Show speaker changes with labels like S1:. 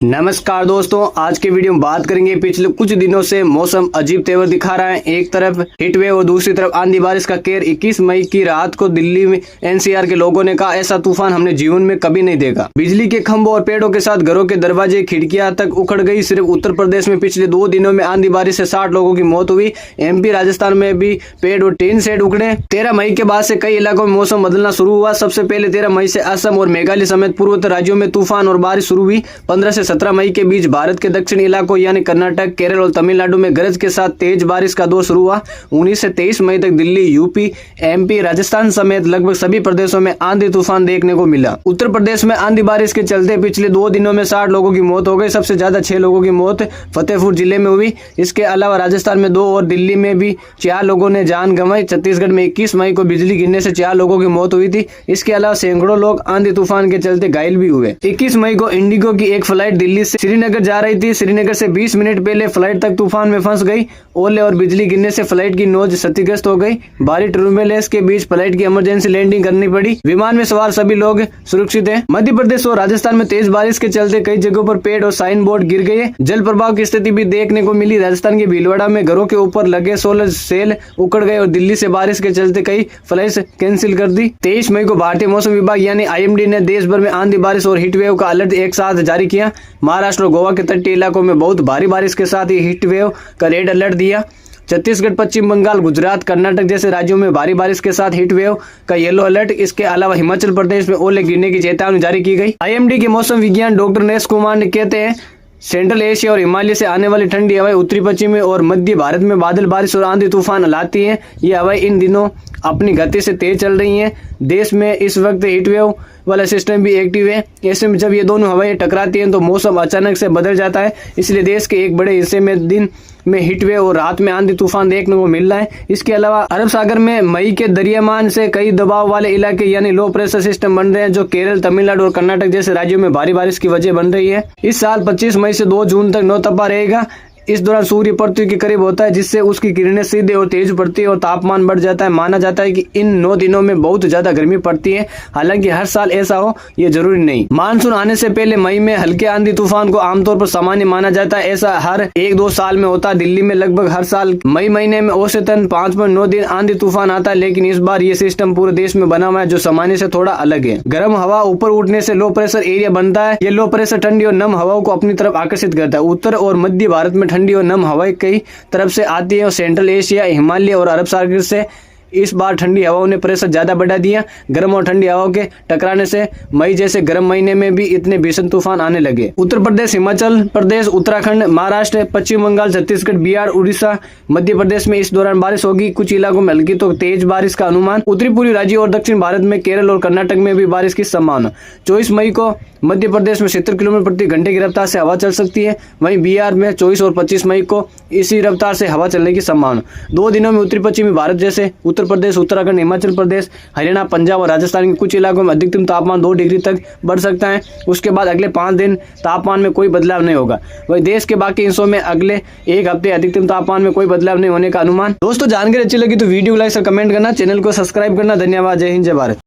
S1: नमस्कार दोस्तों, आज के वीडियो में बात करेंगे पिछले कुछ दिनों से मौसम अजीब तेवर दिखा रहा है। एक तरफ हीट वेव और दूसरी तरफ आंधी बारिश का कहर। 21 मई की रात को दिल्ली में एनसीआर के लोगों ने कहा ऐसा तूफान हमने जीवन में कभी नहीं देखा। बिजली के खंभों और पेड़ों के साथ घरों के दरवाजे खिड़कियां तक उखड़ गई। सिर्फ उत्तर प्रदेश में पिछले 2 दिनों में आंधी बारिश से 60 लोगों की मौत हुई। एमपी राजस्थान में भी पेड़ और टीन शेड उखड़े। 13 मई के बाद से कई इलाकों में मौसम बदलना शुरू हुआ। सबसे पहले 13 मई से असम और मेघालय समेत पूर्वोत्तर राज्यों में तूफान और बारिश शुरू हुई। 15 से 17 मई के बीच भारत के दक्षिणी इलाकों यानी कर्नाटक, केरल और तमिलनाडु में गरज के साथ तेज बारिश का दौर शुरू हुआ। 19 से 23 मई तक दिल्ली, यूपी, एमपी, राजस्थान समेत लगभग सभी प्रदेशों में आंधी तूफान देखने को मिला। उत्तर प्रदेश में आंधी बारिश के चलते पिछले 2 दिनों में 60 लोगों की मौत हो गई। सबसे ज्यादा 6 लोगों की मौत फतेहपुर जिले में हुई। इसके अलावा राजस्थान में 2 और दिल्ली में भी 4 लोगों ने जान गंवाई। छत्तीसगढ़ में 21 मई को बिजली गिरने से 4 लोगों की मौत हुई थी। इसके अलावा सैकड़ों लोग आंधी तूफान के चलते घायल भी हुए। 21 मई को इंडिगो की एक फ्लाइट दिल्ली से श्रीनगर जा रही थी। श्रीनगर से 20 मिनट पहले फ्लाइट तक तूफान में फंस गई। ओले और बिजली गिरने से फ्लाइट की नोज क्षतिग्रस्त हो गई। भारी टर्बुलेंस के बीच फ्लाइट की इमरजेंसी लैंडिंग करनी पड़ी। विमान में सवार सभी लोग सुरक्षित हैं। मध्य प्रदेश और राजस्थान में तेज बारिश के चलते कई जगहों पर पेड़ और साइन बोर्ड गिर गए। जल प्रभाव की स्थिति भी देखने को मिली। राजस्थान के भीलवाड़ा में घरों के ऊपर लगे सोलर सेल उखड़ गए और दिल्ली से बारिश के चलते कई फ्लाइट्स कैंसिल कर दी। 23 मई को भारतीय मौसम विभाग यानी IMD ने देश भर में आंधी बारिश और हीट वेव का अलर्ट एक साथ जारी किया। महाराष्ट्र और गोवा के तटीय इलाकों में बहुत भारी बारिश के साथ ही हीट वेव का रेड अलर्ट दिया। छत्तीसगढ़, पश्चिम बंगाल, गुजरात, कर्नाटक जैसे राज्यों में भारी बारिश के साथ हीट वेव का येलो अलर्ट। इसके अलावा हिमाचल प्रदेश में ओले गिरने की चेतावनी जारी की गई। IMD के मौसम विज्ञान डॉक्टर नेश कुमार ने कहते हैं सेंट्रल एशिया और हिमालय से आने वाली ठंडी हवाएं उत्तरी पश्चिमी और मध्य भारत में बादल बारिश और आंधी तूफान लाती हैं। ये हवाएं इन दिनों अपनी गति से तेज चल रही हैं। देश में इस वक्त हीट वेव वाला सिस्टम भी एक्टिव है। ऐसे में जब ये दोनों हवाएं टकराती हैं तो मौसम अचानक से बदल जाता है। इसलिए देश के एक बड़े हिस्से में दिन में हीट वेव और रात में आंधी तूफान देखने को मिल रहा है। इसके अलावा अरब सागर में मई के दरियामान से कई दबाव वाले इलाके यानी लो प्रेशर सिस्टम बन रहे हैं जो केरल, तमिलनाडु और कर्नाटक जैसे राज्यों में भारी बारिश की वजह बन रही है। इस साल 25 मई से 2 जून तक नौतपा रहेगा। इस दौरान सूर्य पृथ्वी के करीब होता है जिससे उसकी किरणें सीधे और तेज पड़ती है और तापमान बढ़ जाता है। माना जाता है कि इन 9 दिनों में बहुत ज्यादा गर्मी पड़ती है। हालांकि हर साल ऐसा हो ये जरूरी नहीं। मानसून आने से पहले मई में हल्के आंधी तूफान को आमतौर पर सामान्य माना जाता है। ऐसा हर 1-2 साल में होता है। दिल्ली में लगभग हर साल मई महीने में औसतन 5.9 दिन आंधी तूफान आता है, लेकिन इस बार ये सिस्टम पूरे देश में बना हुआ है जो सामान्य से थोड़ा अलग है। गर्म हवा ऊपर उठने से लो प्रेशर एरिया बनता है। ये लो प्रेशर ठंडी और नम हवाओं को अपनी तरफ आकर्षित करता है। उत्तर और मध्य भारत में ठंडी और नम हवाएं कई तरफ से आती है और सेंट्रल एशिया, हिमालय और अरब सागर से इस बार ठंडी हवाओं ने प्रेशर ज्यादा बढ़ा दिया। गर्म और ठंडी हवाओं के टकराने से मई जैसे गर्म महीने में भी इतने भीषण तूफान आने लगे। उत्तर प्रदेश, हिमाचल प्रदेश, उत्तराखंड, महाराष्ट्र, पश्चिम बंगाल, छत्तीसगढ़, बिहार, उड़ीसा, मध्य प्रदेश में इस दौरान बारिश होगी। कुछ इलाकों में हल्की तो तेज बारिश का अनुमान। उत्तरी पूर्वी राज्यों और दक्षिण भारत में केरल और कर्नाटक में भी बारिश की संभावना। 24 मई को मध्य प्रदेश में 70 किलोमीटर प्रति घंटे की रफ्तार से हवा चल सकती है। वहीं बिहार में 24 और 25 मई को इसी रफ्तार से हवा चलने की संभावना। 2 दिनों में उत्तरी पश्चिमी भारत जैसे उत्तर प्रदेश, उत्तराखंड, हिमाचल प्रदेश, हरियाणा, पंजाब और राजस्थान के कुछ इलाकों में अधिकतम तापमान 2 डिग्री तक बढ़ सकता है। उसके बाद अगले 5 दिन तापमान में कोई बदलाव नहीं होगा। वहीं देश के बाकी हिस्सों में अगले 1 हफ्ते अधिकतम तापमान में कोई बदलाव नहीं होने का अनुमान। दोस्तों, जानकारी अच्छी लगी तो वीडियो को लाइक और कमेंट करना, चैनल को सब्सक्राइब करना। धन्यवाद। जय हिंद, जय भारत।